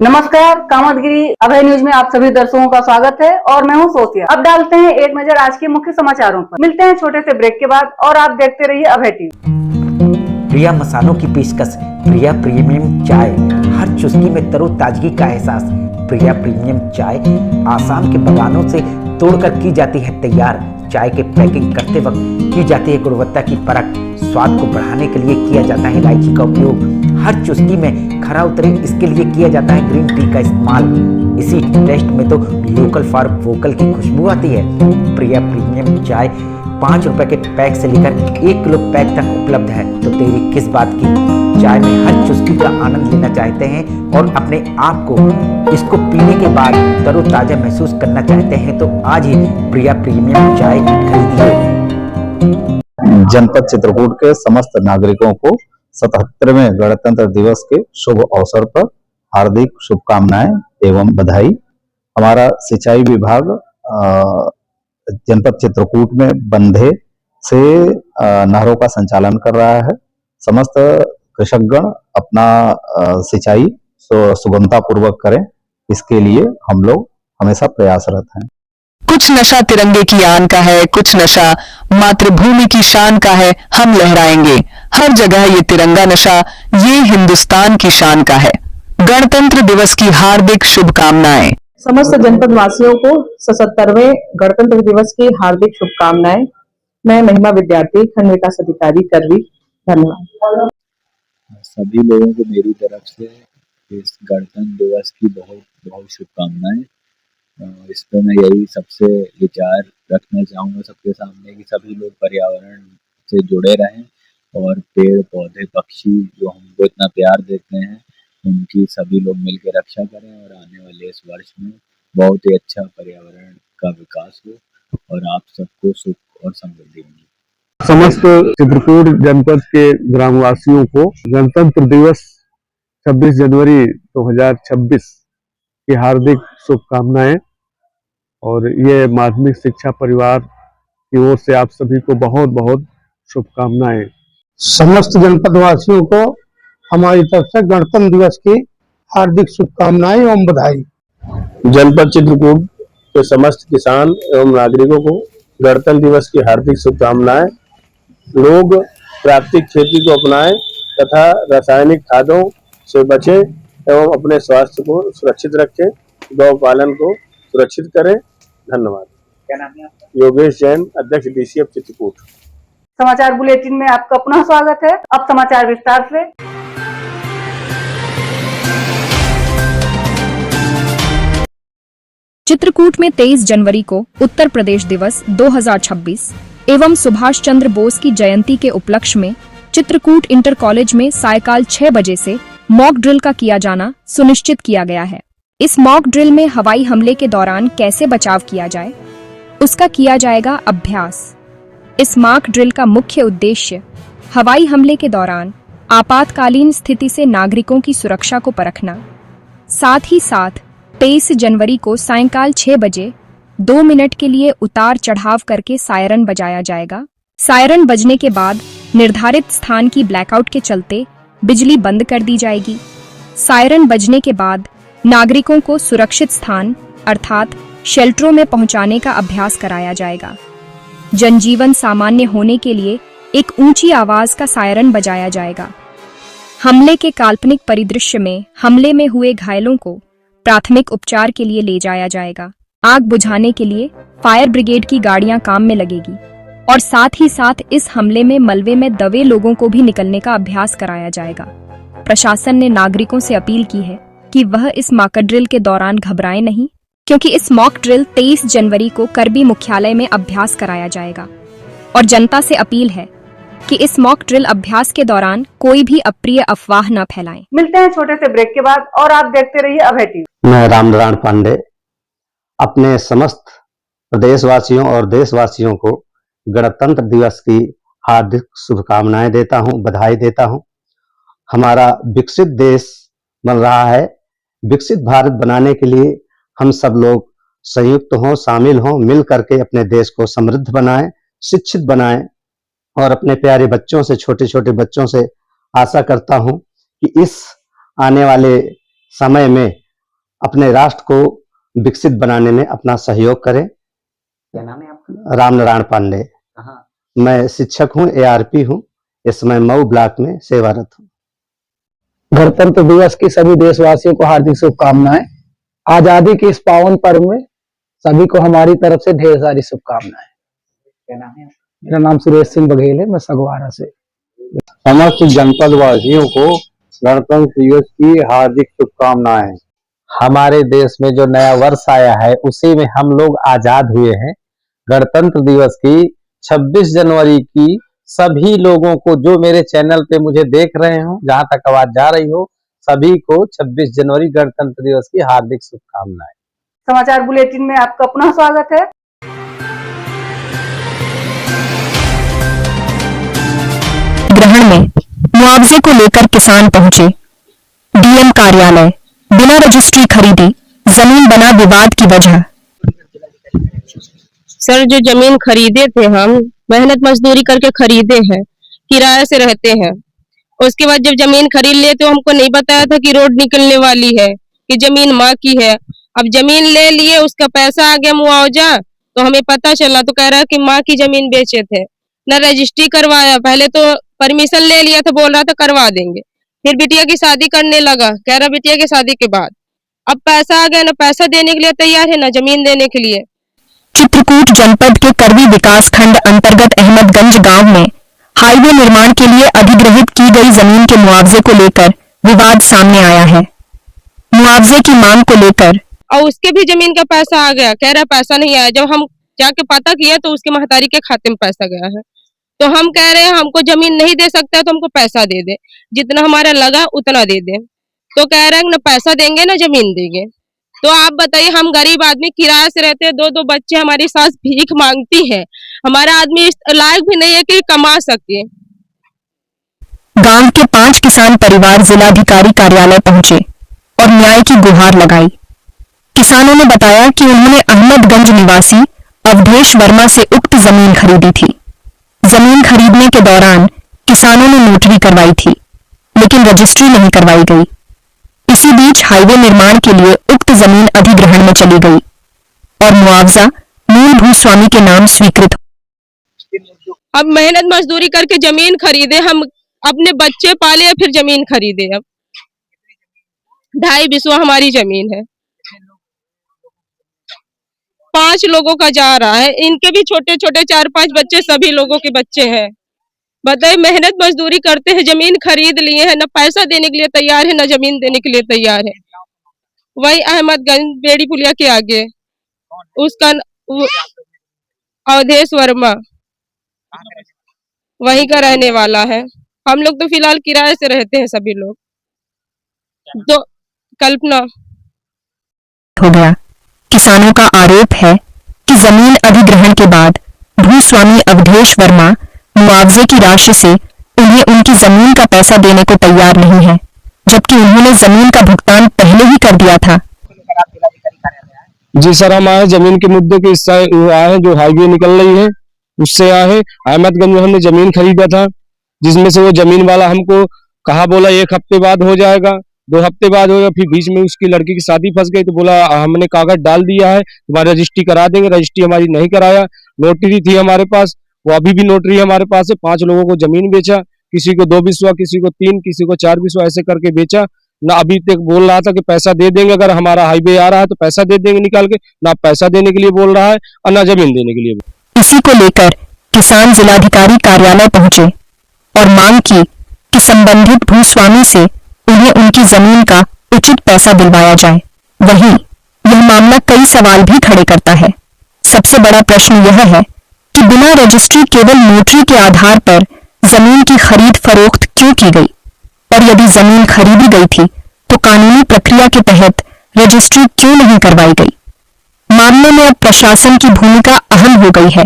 नमस्कार, कामतगिरी अभय न्यूज में आप सभी दर्शकों का स्वागत है और मैं हूं सोफिया। अब डालते हैं एक नजर आज के मुख्य समाचारों पर। मिलते हैं छोटे से ब्रेक के बाद और आप देखते रहिए अभय टीवी। प्रिया मसालों की पेशकश, प्रिया प्रीमियम चाय, हर चुस्की में तरोताजगी का एहसास। प्रिया प्रीमियम चाय आसाम के बागानों से तोड़कर की जाती है तैयार। चाय के पैकिंग करते वक्त की जाती है गुणवत्ता की परख। स्वाद को बढ़ाने के लिए किया जाता है इलायची का उपयोग। हर चुस्की में खरा उतरे इसके लिए किया जाता है ग्रीन टी का इस्तेमाल। इसी टेस्ट में तो लोकल फॉर वोकल की खुशबू आती है। प्रिया प्रीमियम चाय 5 रुपए के पैक से लेकर 1 किलो पैक तक उपलब्ध है। तो देरी किस बात की, चाय में हर चुस्की का आनंद लेना चाहते हैं और अपने आप को इसको पीने के बाद तरोताजा महसूस करना चाहते हैं तो आज ही प्रिया प्रीमियम चाय खरीदिए। जनपद चित्रकूट के समस्त नागरिकों को 77वें गणतंत्र दिवस के शुभ अवसर पर हार्दिक शुभकामनाएं एवं बधाई। हमारा सिंचाई विभाग जनपद चित्रकूट में बंधे से नहरों का संचालन कर रहा है। समस्त कृषकगण अपना सिंचाई सुगमता पूर्वक करें, इसके लिए हम लोग हमेशा प्रयासरत हैं। कुछ नशा तिरंगे की आन का है, कुछ नशा मातृभूमि की शान का है। हम लहराएंगे हर जगह ये तिरंगा नशा, ये हिंदुस्तान की शान का है। गणतंत्र दिवस की हार्दिक शुभकामनाएं। समस्त जनपद वासियों को 77वें गणतंत्र दिवस की हार्दिक शुभकामनाएं। मैं महिमा विद्यार्थी, खंड विकास अधिकारी, करवी। धन्यवाद। सभी लोगों को मेरी तरफ से इस गणतंत्र दिवस की बहुत बहुत शुभकामनाएं। इस पर मैं यही सबसे विचार रखना चाहूँगा सबके सामने कि सभी लोग पर्यावरण से जुड़े रहें और पेड़ पौधे पक्षी जो हमको इतना प्यार देते हैं उनकी सभी लोग मिलकर रक्षा करें और आने वाले इस वर्ष में बहुत ही अच्छा पर्यावरण का विकास हो और आप सबको सुख और समृद्धि मिले। समस्त चित्रकूट जनपद के ग्रामवासियों को गणतंत्र दिवस 26 जनवरी 2026 की हार्दिक शुभकामनाएं। और ये माध्यमिक शिक्षा परिवार की ओर से आप सभी को बहुत बहुत शुभकामनाएं। समस्त जनपद वासियों को हमारी तरफ से गणतंत्र दिवस की हार्दिक शुभकामनाएं एवं बधाई। जनपद चित्रकूट के समस्त किसान एवं नागरिकों को गणतंत्र दिवस की हार्दिक शुभकामनाएं। लोग प्राकृतिक खेती को अपनाएं तथा रासायनिक खादों से बचें एवं अपने स्वास्थ्य को सुरक्षित रखें। गौ पालन को सुरक्षित करें। धन्यवाद। क्या नाम है आपका? योगेश जैन, अध्यक्ष डीसीएफ चित्रकूट। समाचार बुलेटिन में आपका पुनः स्वागत है। अब समाचार विस्तार से। चित्रकूट में 23 जनवरी को उत्तर प्रदेश दिवस 2026 एवं सुभाष चंद्र बोस की जयंती के उपलक्ष्य में चित्रकूट इंटर कॉलेज में सायकाल 6 बजे से मॉक ड्रिल का किया जाना सुनिश्चित किया गया है। इस मॉक ड्रिल में हवाई हमले के दौरान कैसे बचाव किया जाए, उसका किया जाएगा अभ्यास। इस मॉक ड्रिल का मुख्य उद्देश्य हवाई हमले के दौरान आपातकालीन स्थिति से नागरिकों की सुरक्षा को परखना, साथ ही साथ 23 जनवरी को सायंकाल 6 बजे 2 मिनट के लिए उतार चढ़ाव करके सायरन बजाया जाएगा। सायरन बजने के बाद निर्धारित स्थान की ब्लैकआउट के चलते बिजली बंद कर दी जाएगी। सायरन बजने के बाद नागरिकों को सुरक्षित स्थान अर्थात शेल्टरों में पहुंचाने का अभ्यास कराया जाएगा। जनजीवन सामान्य होने के लिए एक ऊंची आवाज का सायरन बजाया जाएगा। हमले के काल्पनिक परिदृश्य में हमले में हुए घायलों को प्राथमिक उपचार के लिए ले जाया जाएगा। आग बुझाने के लिए फायर ब्रिगेड की गाड़ियां काम में लगेगी और साथ ही साथ इस हमले में मलबे में दबे लोगों को भी निकलने का अभ्यास कराया जाएगा। प्रशासन ने नागरिकों से अपील की है कि वह इस मॉक ड्रिल के दौरान घबराएं नहीं, क्योंकि इस मॉक ड्रिल 23 जनवरी को करबी मुख्यालय में अभ्यास कराया जाएगा। और जनता से अपील है कि इस मॉक ड्रिल अभ्यास के दौरान कोई भी अप्रिय अफवाह न फैलाएं। मिलते हैं छोटे से ब्रेक के बाद और आप देखते रहिए अभय टीवी। मैं रामनारायण पांडे अपने समस्त प्रदेशवासियों और देशवासियों को गणतंत्र दिवस की हार्दिक शुभकामनाएं देता हूं, बधाई देता हूं। हमारा विकसित देश बन रहा है। विकसित भारत बनाने के लिए हम सब लोग संयुक्त हों, शामिल हों, मिल करके अपने देश को समृद्ध बनाएं, शिक्षित बनाएं और अपने प्यारे बच्चों से, छोटे छोटे बच्चों से आशा करता हूं कि इस आने वाले समय में अपने राष्ट्र को विकसित बनाने में अपना सहयोग करें। क्या नाम है आपका? रामनारायण पांडे। कहाँ? मैं शिक्षक हूँ, ARP हूँ। इस समय मऊ ब्लॉक में सेवारत हूँ। गणतंत्र दिवस की सभी देशवासियों को हार्दिक शुभकामनाएं। आजादी के इस पावन पर्व में सभी को हमारी तरफ से ढेर सारी शुभकामनाएं। क्या नाम है? मेरा नाम सुरेश सिंह बघेल है, मैं सगवारा से। समस्त जनपद वासियों को गणतंत्र दिवस की हार्दिक शुभकामनाएं। हमारे देश में जो नया वर्ष आया है उसी में हम लोग आजाद हुए हैं। गणतंत्र दिवस की 26 जनवरी की सभी लोगों को, जो मेरे चैनल पे मुझे देख रहे हो, जहां तक आवाज जा रही हो, सभी को 26 जनवरी गणतंत्र दिवस की हार्दिक शुभकामनाएं। समाचार बुलेटिन में आपका पुनः स्वागत है। ग्रहण में मुआवजे को लेकर किसान पहुंचे। डीएम कार्यालय, बिना रजिस्ट्री खरीदी जमीन बना विवाद की वजह। सर, जो जमीन खरीदे थे हम मेहनत मजदूरी करके खरीदे हैं, किराए से रहते हैं। उसके बाद जब जमीन खरीद लिए तो हमको नहीं बताया था कि रोड निकलने वाली है, कि जमीन माँ की है। अब जमीन ले लिए, उसका पैसा आ गया मुआवजा, तो हमें पता चला तो कह रहा है कि माँ की जमीन बेचे थे। न रजिस्ट्री करवाया, पहले तो परमिशन ले लिया था, बोल रहा था करवा देंगे। फिर बिटिया की शादी करने लगा, कह रहा बिटिया की शादी के बाद। अब पैसा आ गया, न पैसा देने के लिए तैयार है, न जमीन देने के लिए। चित्रकूट जनपद के करवी विकास खंड अंतर्गत अहमदगंज गांव में हाईवे निर्माण के लिए अधिग्रहित की गई जमीन के मुआवजे को लेकर विवाद सामने आया है। मुआवजे की मांग को लेकर और उसके भी जमीन का पैसा आ गया, कह रहा पैसा नहीं आया। जब हम जाके पता किया तो उसके महतारी के खाते में पैसा गया है। तो हम कह रहे हैं हमको जमीन नहीं दे सकता तो हमको पैसा दे दे, जितना हमारा लगा उतना दे दे। तो कह रहे हैं न पैसा देंगे न जमीन देंगे। तो आप बताइए, हम गरीब आदमी किराए से रहते हैं, दो बच्चे, हमारी सास भीख मांगती है, हमारा आदमी इस लायक भी नहीं है कि कमा सके। गांव के 5 किसान परिवार जिलाधिकारी कार्यालय पहुंचे और न्याय की गुहार लगाई। किसानों ने बताया कि उन्होंने अहमदगंज निवासी अवधेश वर्मा से उक्त जमीन खरीदी थी। जमीन खरीदने के दौरान किसानों ने नोटरी करवाई थी, लेकिन रजिस्ट्री नहीं करवाई गई। इसी बीच हाईवे निर्माण के लिए उक्त जमीन अधिग्रहण में चली गई और मुआवजा मूल भूस्वामी के नाम स्वीकृत। अब मेहनत मजदूरी करके जमीन खरीदे, हम अपने बच्चे पाले, फिर जमीन खरीदे। अब 2.5 बिस्वा हमारी जमीन है, 5 लोगों का जा रहा है। इनके भी छोटे छोटे 4-5 बच्चे, सभी लोगों के बच्चे हैं। बताइए, मेहनत मजदूरी करते हैं, जमीन खरीद लिए हैं, न पैसा देने के लिए तैयार है, न जमीन देने के लिए तैयार है। वही अहमदगंज बेड़ी पुलिया के आगे, उसका अवधेश वर्मा वहीं का रहने वाला है। हम लोग तो फिलहाल किराए से रहते हैं सभी लोग। तो कल्पना हो गया। किसानों का आरोप है कि जमीन अधिग्रहण के बाद भूस्वामी अवधेश वर्मा मुआवजे की राशि से उन्हें उनकी जमीन का पैसा देने को तैयार नहीं है, जबकि उन्होंने जमीन का भुगतान पहले ही कर दिया था। जी सर, हम आए जमीन के मुद्दे के इससे आए हैं, जो हाईवे निकल रही है उससे आए हैं। अहमदगंज में हमने जमीन खरीदा था, जिसमें से वो जमीन वाला हमको कहा, बोला 1 हफ्ते बाद हो जाएगा, 2 हफ्ते बाद होगा। फिर बीच में उसकी लड़की की शादी फंस गई, तो बोला हमने कागज डाल दिया है, तुम्हारी रजिस्ट्री करा देंगे। रजिस्ट्री हमारी नहीं कराया। नोटरी थी हमारे पास, वो अभी भी नोटरी हमारे पास है। 5 लोगों को जमीन बेचा, किसी को 2 बिस्वा, किसी को 3, किसी को 4 बिस्वा, ऐसे करके बेचा। ना अभी तक बोल रहा था कि पैसा दे देंगे, अगर हमारा हाईवे आ रहा है तो पैसा दे देंगे निकाल के। ना पैसा देने के लिए बोल रहा है और ना जमीन देने के लिए। इसी को लेकर किसान जिलाधिकारी कार्यालय पहुंचे और मांग की कि संबंधित भूस्वामी से उन्हें उनकी जमीन का उचित पैसा दिलवाया जाए। वहीं यह मामला कई सवाल भी खड़े करता है। सबसे बड़ा प्रश्न यह है कि बिना रजिस्ट्री केवल नोटरी के आधार पर जमीन की खरीद फरोख्त क्यों की गई, और यदि जमीन खरीदी गई थी तो कानूनी प्रक्रिया के तहत रजिस्ट्री क्यों नहीं करवाई गई। मामले में अब प्रशासन की भूमिका अहम हो गई है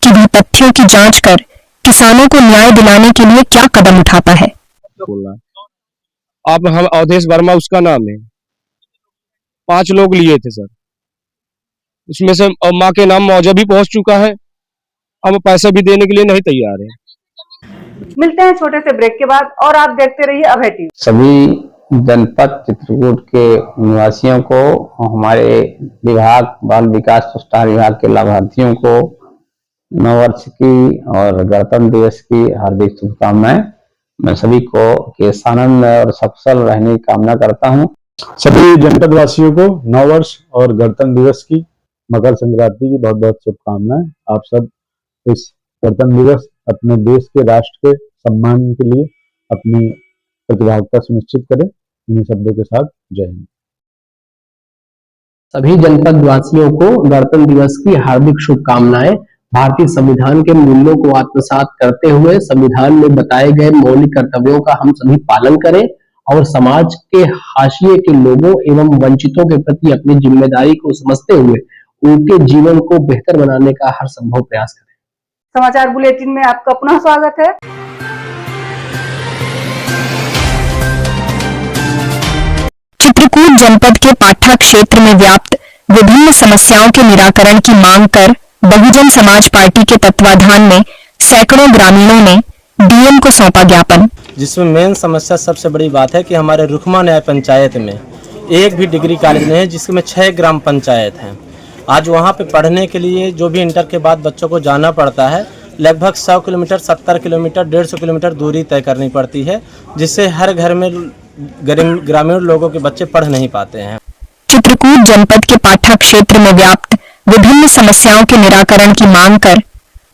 कि वह तथ्यों की जांच कर किसानों को न्याय दिलाने के लिए क्या कदम उठाता है। अब हम अवधेश वर्मा उसका नाम है, 5 लोग लिए थे सर, उसमें से माँ के नाम मुआवजा भी पहुंच चुका है। अब पैसा भी देने के लिए नहीं तैयार है। मिलते हैं छोटे से ब्रेक के बाद और आप देखते रहिए अभय टीवी। सभी जनपद चित्रकूट के निवासियों को, हमारे विभाग बाल विकास संस्थान विभाग के लाभार्थियों को नववर्ष की और गणतंत्र दिवस की हार्दिक शुभकामनाएं। मैं सभी को केश आनंद और सफल रहने की कामना करता हूं। सभी जनपद वासियों को नववर्ष और गणतंत्र दिवस की, मकर संक्रांति की बहुत बहुत शुभकामनाएं। आप सब इस गणतंत्र दिवस अपने देश के, राष्ट्र के सम्मान के लिए अपनी प्रतिभागिता सुनिश्चित करें। इन्हीं शब्दों के साथ जय हिंद। सभी जनपद वासियों को गणतंत्र दिवस की हार्दिक शुभकामनाएं। भारतीय संविधान के मूल्यों को आत्मसात करते हुए संविधान में बताए गए मौलिक कर्तव्यों का हम सभी पालन करें और समाज के हाशिए के लोगों एवं वंचितों के प्रति अपनी जिम्मेदारी को समझते हुए उनके जीवन को बेहतर बनाने का हर संभव प्रयास करें। समाचार बुलेटिन में आपका पुनः स्वागत है। चित्रकूट जनपद के पाठा क्षेत्र में व्याप्त विभिन्न समस्याओं के निराकरण की मांग कर बहुजन समाज पार्टी के तत्वाधान में सैकड़ों ग्रामीणों ने डीएम को सौंपा ज्ञापन, जिसमें मेन समस्या सबसे बड़ी बात है कि हमारे रुखमा न्याय पंचायत में एक भी डिग्री कॉलेज नहीं है, जिसमें 6 ग्राम पंचायत हैं। आज वहाँ पे पढ़ने के लिए जो भी इंटर के बाद बच्चों को जाना पड़ता है, लगभग 100 किलोमीटर, 70 किलोमीटर, 150 किलोमीटर दूरी तय करनी पड़ती है, जिससे हर घर में ग्रामीण लोगों के बच्चे पढ़ नहीं पाते हैं। चित्रकूट जनपद के पाठा क्षेत्र में व्याप्त विभिन्न समस्याओं के निराकरण की मांग कर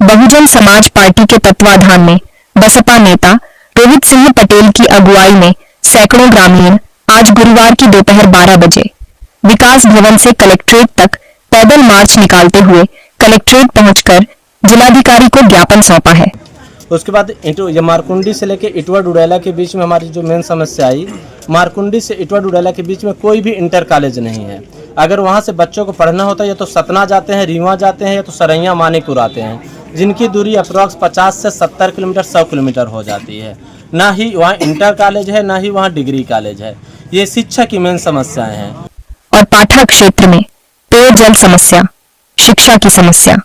बहुजन समाज पार्टी के तत्वाधान में बसपा नेता रोहित सिंह पटेल की अगुवाई में सैकड़ों ग्रामीण आज गुरुवार की दोपहर 12 बजे विकास भवन से कलेक्ट्रेट तक पैदल मार्च निकालते हुए कलेक्ट्रेट पहुंचकर जिलाधिकारी को ज्ञापन सौंपा है। उसके बाद मारकुंडी से लेकर इटवा डुडेला के बीच में हमारी जो मेन समस्या आई, मारकुंडी से इटवा डुडेला के बीच में कोई भी इंटर कॉलेज नहीं है। अगर वहाँ से बच्चों को पढ़ना होता है या तो सतना जाते हैं, रीवा जाते हैं, या तो सरैया मानीपुर आते हैं, जिनकी दूरी अप्रॉक्स 50 से 70 किलोमीटर, 100 किलोमीटर हो जाती है। ना ही वहाँ इंटर कॉलेज है, ना ही वहाँ डिग्री कॉलेज है। ये शिक्षा की मेन समस्याएं हैं। और पाठा क्षेत्र में पेयजल समस्या, शिक्षा की समस्या,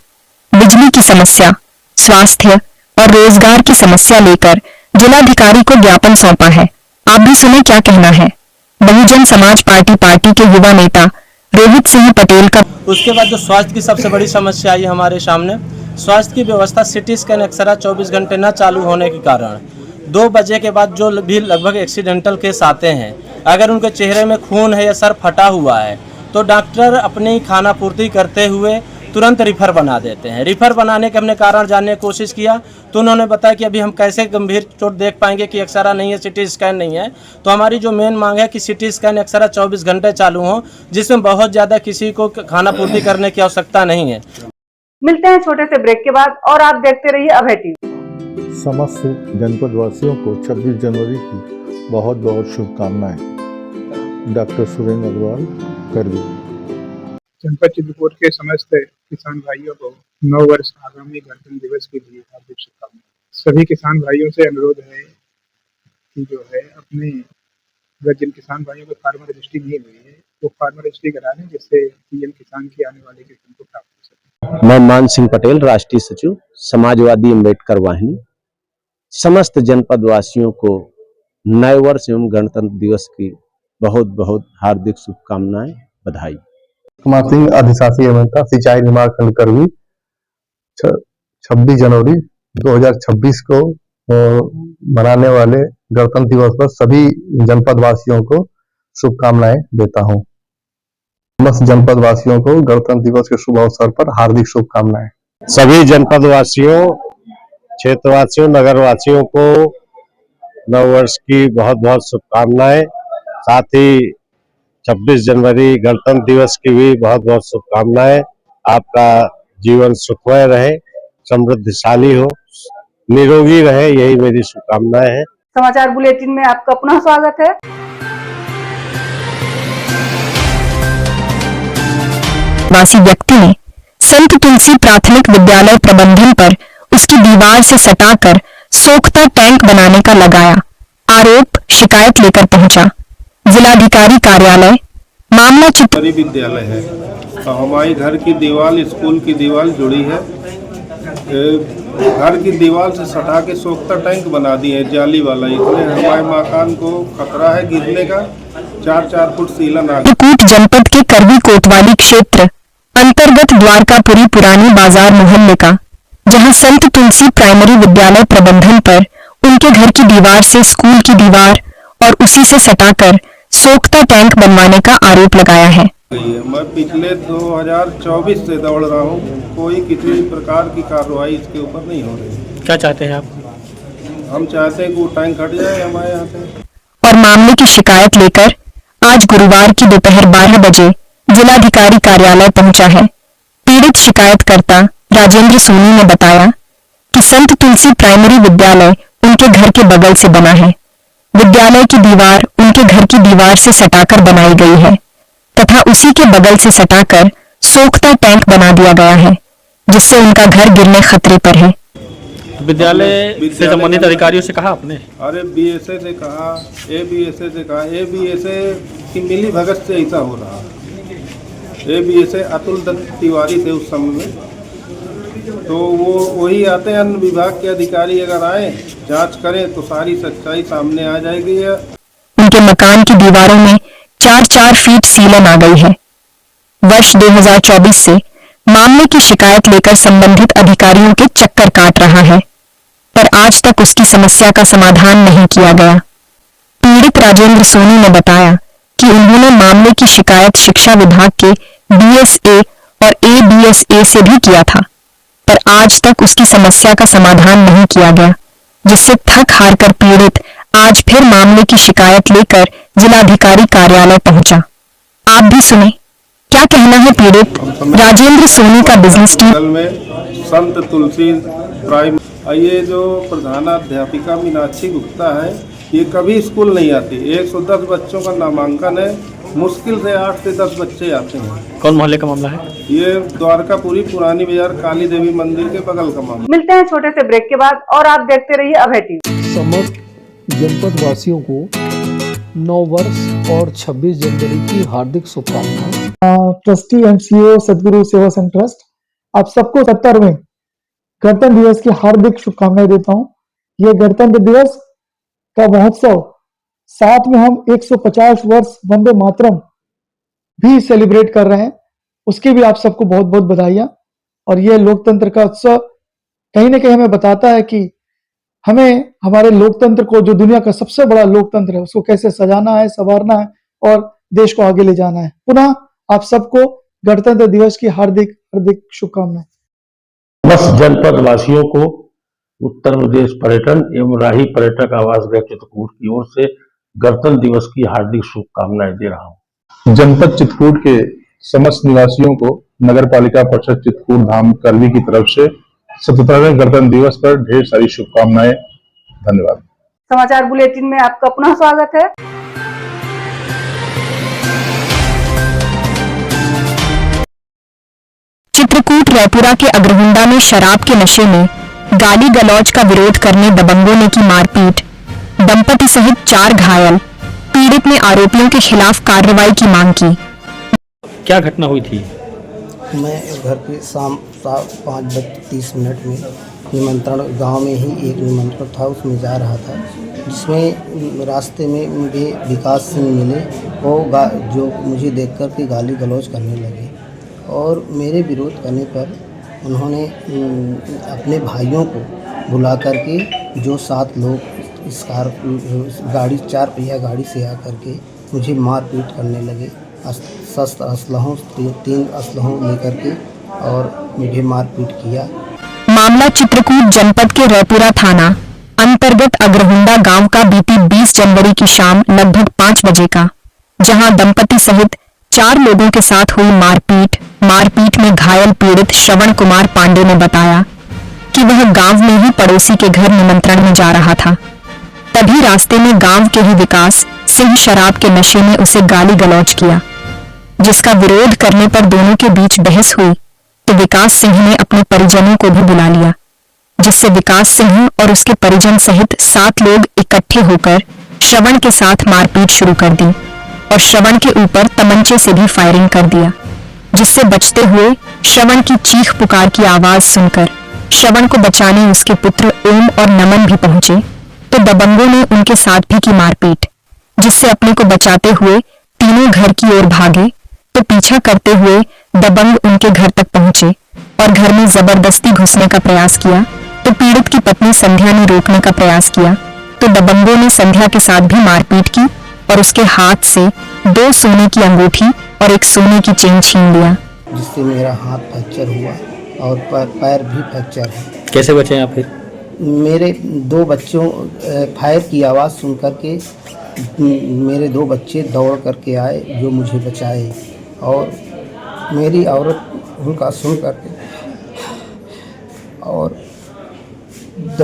बिजली की समस्या, स्वास्थ्य और रोजगार की समस्या लेकर जिलाधिकारी को ज्ञापन सौंपा है। आप भी सुने क्या कहना है बहुजन समाज पार्टी के युवा नेता रोहित सिंह पटेल का। उसके बाद जो स्वास्थ्य की सबसे बड़ी समस्या आई हमारे सामने, स्वास्थ्य की व्यवस्था सिटी स्कैन एक्सरा 24 घंटे न चालू होने के कारण 2 बजे के बाद जो भी लगभग एक्सीडेंटल केस आते हैं, अगर उनके चेहरे में खून है या सर फटा हुआ है तो डॉक्टर अपनी खानापूर्ति करते हुए तुरंत रिफर बना देते हैं। रिफर बनाने के हमने कारण जानने की कोशिश किया तो उन्होंने बताया कि अभी हम कैसे गंभीर चोट देख पाएंगे कि एक्सरा नहीं है, सिटी स्कैन नहीं है। तो हमारी जो मेन मांग है कि सिटी स्कैन एक्सरा 24 घंटे चालू हो, जिसमें बहुत ज़्यादा किसी को खानापूर्ति करने की आवश्यकता नहीं है। मिलते हैं छोटे से ब्रेक के बाद और आप देखते रहिए अभय टीवी। समस्त जनपद वासियों को 26 जनवरी की बहुत बहुत शुभकामनाएं। डॉक्टर सुरेंद्र अग्रवाल, करवी। जनपद चित्रकूट के समस्त किसान भाइयों को नव वर्ष आगामी गणतंत्र दिवस के लिए हार्दिक शुभकामनाएं। सभी किसान भाइयों से अनुरोध है कि जो है अपने अगर जिन किसान भाइयों को फार्मर रजिस्ट्री नहीं हुई है वो फार्मर रजिस्ट्री करा लें, जिससे पीएम किसान की आने वाली किस्म को प्राप्त हो सके। मैं मान सिंह पटेल, राष्ट्रीय सचिव समाजवादी अम्बेडकर वाहिनी। समस्त जनपद वासियों को नए वर्ष एवं गणतंत्र दिवस की बहुत बहुत हार्दिक शुभकामनाएं, बधाई। कुमार सिंह, अधिशासी अभियंता सिंचाई विभाग खंड करवी। 26 जनवरी 2026 को मनाने वाले गणतंत्र दिवस पर सभी जनपद वासियों को शुभकामनाएं देता हूं। समस्त जनपद वासियों को गणतंत्र दिवस के शुभ अवसर पर हार्दिक शुभकामनाएं। सभी जनपद वासियों, क्षेत्रवासियों, नगरवासियों को नव वर्ष की बहुत बहुत शुभकामनाएं। साथ ही 26 जनवरी गणतंत्र दिवस की भी बहुत बहुत शुभकामनाएं। आपका जीवन सुखमय रहे, समृद्धिशाली हो, निरोगी रहे, यही मेरी शुभकामनाएं हैं। समाचार बुलेटिन में आपका पुनः स्वागत है। वासी व्यक्ति ने संत तुलसी प्राथमिक विद्यालय प्रबंधन पर उसकी दीवार से सटाकर सोखता टैंक बनाने का लगाया आरोप, शिकायत लेकर पहुंचा जिलाधिकारी कार्यालय। मामला विद्यालय है तो हमारे घर की दीवार स्कूल की दीवार जुड़ी है घर की दीवार से सटा के सोखता टैंक बना दिए जाली वाला, इसलिए हमारे मकान को खतरा है गिरने का। 4-4 फुट सीलन आ चित्रकूट जनपद के करवी कोतवाली क्षेत्र अंतर्गत द्वारकापुरी पुरानी बाजार मोहल्ले का, जहां संत तुलसी प्राइमरी विद्यालय प्रबंधन पर उनके घर की दीवार से स्कूल की दीवार और उसी से सटाकर सोखता टैंक बनवाने का आरोप लगाया है। मैं पिछले 2024 से दौड़ रहा हूँ, कोई किसी प्रकार की कार्रवाई इसके ऊपर नहीं हो रही। क्या चाहते हैं आप? हम चाहते हैं कि वो टैंक हट जाए हमारे यहाँ से। और मामले की शिकायत लेकर आज गुरुवार की दोपहर 12 बजे जिलाधिकारी कार्यालय पहुंचा है। पीड़ित शिकायतकर्ता राजेंद्र सोनी ने बताया कि संत तुलसी प्राइमरी विद्यालय उनके घर के बगल से बना है। विद्यालय की दीवार उनके घर की दीवार से सटाकर बनाई गई है तथा उसी के बगल से सटाकर सोखता टैंक बना दिया गया है, जिससे उनका घर गिरने खतरे पर है। विद्यालय से संबंधित अधिकारियों से कहा आपने? अरे बीएसए से कहा, एबीएसए से कहा, एबीएसए की मिली भगत से ऐसा हो रहा है। एबीएसए अतुल दत्त तिवारी थे उस समय में, तो वो वही आते हैं। अन्य विभाग के अधिकारी अगर आए जांच करें तो सारी सच्चाई सामने आ जाएगी। उनके मकान की दीवारों में 4-4 फीट सीलन आ गई है। वर्ष 2024 से मामले की शिकायत लेकर संबंधित अधिकारियों के चक्कर काट रहा है, पर आज तक उसकी समस्या का समाधान नहीं किया गया। पीड़ित राजेंद्र सोनी ने बताया कि उन्होंने मामले की शिकायत शिक्षा विभाग के बीएसए और एबीएसए से भी किया था, पर आज तक उसकी समस्या का समाधान नहीं किया गया, जिससे थक हार कर पीड़ित आज फिर मामले की शिकायत लेकर जिलाधिकारी कार्यालय पहुंचा। आप भी सुने, क्या कहना है पीड़ित राजेंद्र सोनी का बिजनेस टीम में संत तुलसी प्राइम, ये जो प्रधानाध्यापिका मीनाक्षी गुप्ता है, ये कभी स्कूल नहीं आती। 110 बच्चों का नामांकन है, मुश्किल से 8 से 10 बच्चे आते हैं। कौन मोहल्ले का मामला है? ये द्वारकापुरी पुरानी बाजार काली देवी मंदिर के बगल का मामला। मिलते हैं छोटे से ब्रेक के बाद और आप देखते रहिए अभय टीवी। समस्त जनपद वासियों को नव वर्ष और 26 जनवरी की हार्दिक शुभकामनाएं। ट्रस्टी एंड सीईओ सदगुरु सेवा संघ ट्रस्ट आप सबको 70वें गणतंत्र दिवस की हार्दिक शुभकामनाएं देता हूं। ये गणतंत्र दिवस का महोत्सव, साथ में हम 150 वर्ष वंदे मातरम भी सेलिब्रेट कर रहे हैं, उसकी भी आप सबको बहुत बहुत बधाइयां। और ये लोकतंत्र का उत्सव कहीं ना कहीं हमें बताता है कि हमें हमारे लोकतंत्र को, जो दुनिया का सबसे बड़ा लोकतंत्र है, उसको कैसे सजाना है, संवारना है और देश को आगे ले जाना है। पुनः आप सबको गणतंत्र दिवस की हार्दिक हार्दिक शुभकामनाएं। समस्त जनपद वासियों को उत्तर प्रदेश पर्यटन एवं राही पर्यटक आवास गृह चित्रकूट की ओर से गणतंत्र दिवस की हार्दिक शुभकामनाएं दे रहा हूं। जनपद चित्रकूट के समस्त निवासियों को नगर पालिका परिषद चित्रकूट धाम करवी की तरफ से 77वें गणतंत्र दिवस पर ढेर सारी शुभकामनाएं। धन्यवाद। समाचार बुलेटिन में आपका पुनः स्वागत है। चित्रकूट रायपुरा के अग्रहुंडा में शराब के नशे में गाली गलौज का विरोध करने दबंगों ने की मारपीट, दंपति सहित 4 घायल। पीड़ित ने आरोपियों के खिलाफ कार्रवाई की मांग की। क्या घटना हुई थी? मैं घर पे शाम 5:30 में निमंत्रण, गांव में ही एक निमंत्रण था, उसमें जा रहा था, जिसमें रास्ते में मुझे विकास सिंह मिले। वो जो मुझे देख कर के गाली गलौज करने लगे और मेरे विरोध करने पर उन्होंने अपने भाइयों को बुला करके, जो 7 लोग इस कार गाड़ी 4 पहिया गाड़ी से आकर के मुझे मारपीट करने लगे। शस्त्र असलहों 3 असलहों लेकर के और मुझे मारपीट किया। मामला चित्रकूट जनपद के रायपुरा थाना अंतर्गत अग्रहुंडा गांव का बीती 20 जनवरी की शाम लगभग 5 बजे का, जहां दंपति सहित 4 लोगों के साथ हुई मारपीट में घायल पीड़ित श्रवण कुमार पांडे ने बताया कि वह गांव में ही पड़ोसी के घर निमंत्रण में जा रहा था। तभी रास्ते में गांव के ही विकास सिंह शराब के नशे में उसे गाली गलौज किया, जिसका विरोध करने पर दोनों के बीच बहस हुई तो विकास सिंह ने अपने परिजनों को भी बुला लिया, जिससे विकास सिंह और उसके परिजन सहित 7 लोग इकट्ठे होकर श्रवण के साथ मारपीट शुरू कर दी और श्रवण के ऊपर तमंचे से भी फायरिंग कर दिया, जिससे बचते हुए श्रवण की चीख पुकार की आवाज सुनकर श्रवण को बचाने उसके पुत्र ओम और नमन भी पहुंचे तो दबंगों ने उनके साथ भी की मारपीट, जिससे अपने को बचाते हुए तीनों घर की ओर भागे तो पीछा करते हुए दबंग उनके घर तक पहुंचे और घर में जबरदस्ती घुसने का प्रयास किया तो पीड़ित की पत्नी संध्या ने रोकने का प्रयास किया तो दबंगों ने संध्या के साथ भी मारपीट की और उसके हाथ से 2 सोने की अंगूठी और एक सोने की चेन छीन लिया, जिससे मेरा हाथ फ्रैक्चर हुआ और पैर भी फ्रैक्चर है। कैसे बचे आप फिर? मेरे 2 बच्चों फायर की आवाज़ सुन करके मेरे 2 बच्चे दौड़ करके आए जो मुझे बचाए और मेरी औरत उनका सुन करके और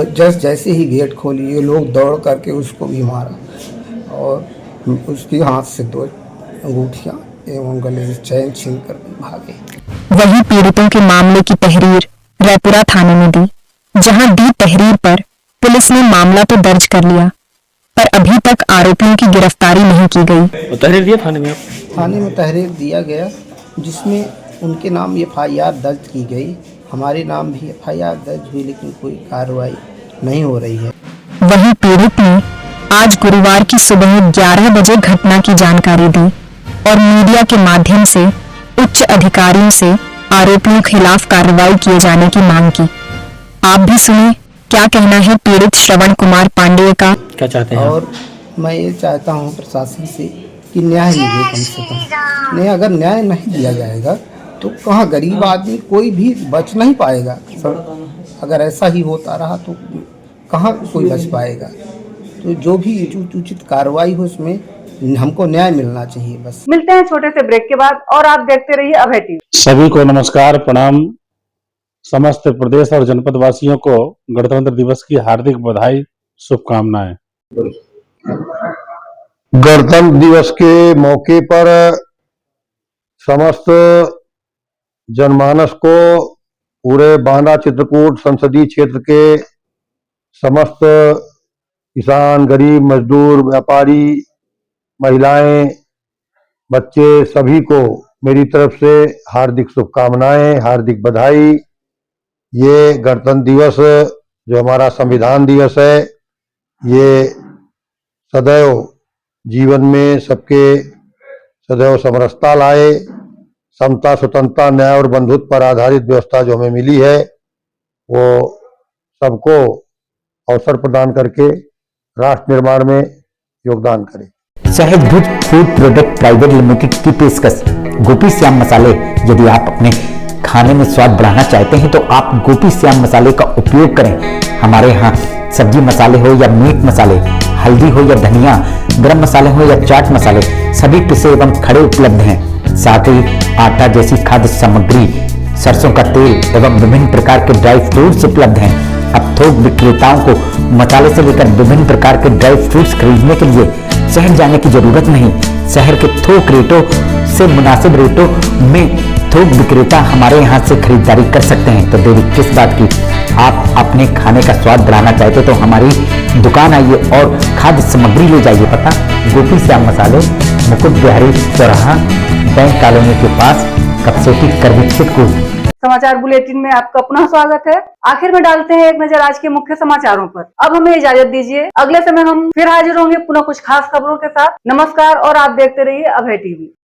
जैसे ही गेट खोली ये लोग दौड़ करके उसको भी मारा और उसके हाथ से 2 अंगूठियाँ एवं गले से चैन छीन कर भागे। वही पीड़ितों के मामले की तहरीर रायपुरा थाने में दी, जहां दी तहरीर पर पुलिस ने मामला तो दर्ज कर लिया पर अभी तक आरोपियों की गिरफ्तारी नहीं की गई। तहरीर दिया थाने में आप? थाने में तहरीर दिया गया जिसमें उनके नाम FIR दर्ज की गई, हमारे नाम भी FIR दर्ज हुई लेकिन कोई कार्रवाई नहीं हो रही है। वही पीड़ित ने आज गुरुवार की सुबह 11 बजे घटना की जानकारी दी और मीडिया के माध्यम से उच्च अधिकारियों से आरोपियों के खिलाफ कार्रवाई किए जाने की मांग की। आप भी सुनिए क्या कहना है पीड़ित श्रवण कुमार पांडेय का। क्या चाहते हैं? और मैं ये चाहता हूँ प्रशासन से कि न्याय मिले कम से कम। नहीं, अगर न्याय नहीं दिया जाएगा तो कहाँ गरीब आदमी कोई भी बच नहीं पाएगा। सब अगर ऐसा ही होता रहा तो कहाँ कोई बच पाएगा। तो जो भी उचित कार्रवाई हो उसमें हमको न्याय मिलना चाहिए। बस मिलते हैं छोटे से ब्रेक के बाद और आप देखते रहिए अभय टीवी। सभी को नमस्कार, प्रणाम। समस्त प्रदेश और जनपद वासियों को गणतंत्र दिवस की हार्दिक बधाई, शुभकामनाएं। गणतंत्र दिवस के मौके पर समस्त जनमानस को पूरे बांदा चित्रकूट संसदीय क्षेत्र के समस्त किसान, गरीब, मजदूर, व्यापारी, महिलाएं, बच्चे सभी को मेरी तरफ से हार्दिक शुभकामनाएं, हार्दिक बधाई। ये गणतंत्र दिवस जो हमारा संविधान दिवस है, ये सदैव जीवन में सबके सदैव समरसता लाए, समता, स्वतंत्रता, न्याय और बंधुत्व पर आधारित व्यवस्था जो हमें मिली है वो सबको अवसर प्रदान करके राष्ट्र निर्माण में योगदान करे। सहज भुज फूड प्रोडक्ट प्राइवेट लिमिटेड की पेशकश गोपी श्याम मसाले। यदि आप अपने खाने में स्वाद बढ़ाना चाहते हैं तो आप गोपी श्याम मसाले का उपयोग करें। हमारे यहाँ सब्जी मसाले हो या मीट मसाले, हल्दी हो या धनिया, गरम मसाले हो या चाट मसाले, सभी पिसे एवं खड़े उपलब्ध हैं। साथ ही आटा जैसी खाद्य सामग्री, सरसों का तेल एवं विभिन्न प्रकार के ड्राई फ्रूट्स उपलब्ध हैं। अब थोक विक्रेताओं को मसाले से लेकर विभिन्न प्रकार के ड्राई फ्रूट्स खरीदने के लिए शहर जाने की जरूरत नहीं। शहर के थोक रेटों से मुनासिब रेटों में थोक विक्रेता हमारे यहाँ से खरीदारी कर सकते हैं। तो देरी किस बात की, आप अपने खाने का स्वाद बढ़ाना चाहते तो हमारी दुकान आइए और खाद्य सामग्री ले जाइए। पता गोपी श्याम मसाले, मुकुट बिहारी चौराहा, बैंक कॉलोनी के पास, कपसेटी, करवी, चित्रकूट। समाचार बुलेटिन में आपका पुनः स्वागत है। आखिर में डालते हैं एक नजर आज के मुख्य समाचारों पर। अब हमें इजाजत दीजिए, अगले समय हम फिर हाजिर होंगे पुनः कुछ खास खबरों के साथ। नमस्कार और आप देखते रहिए अभय टीवी।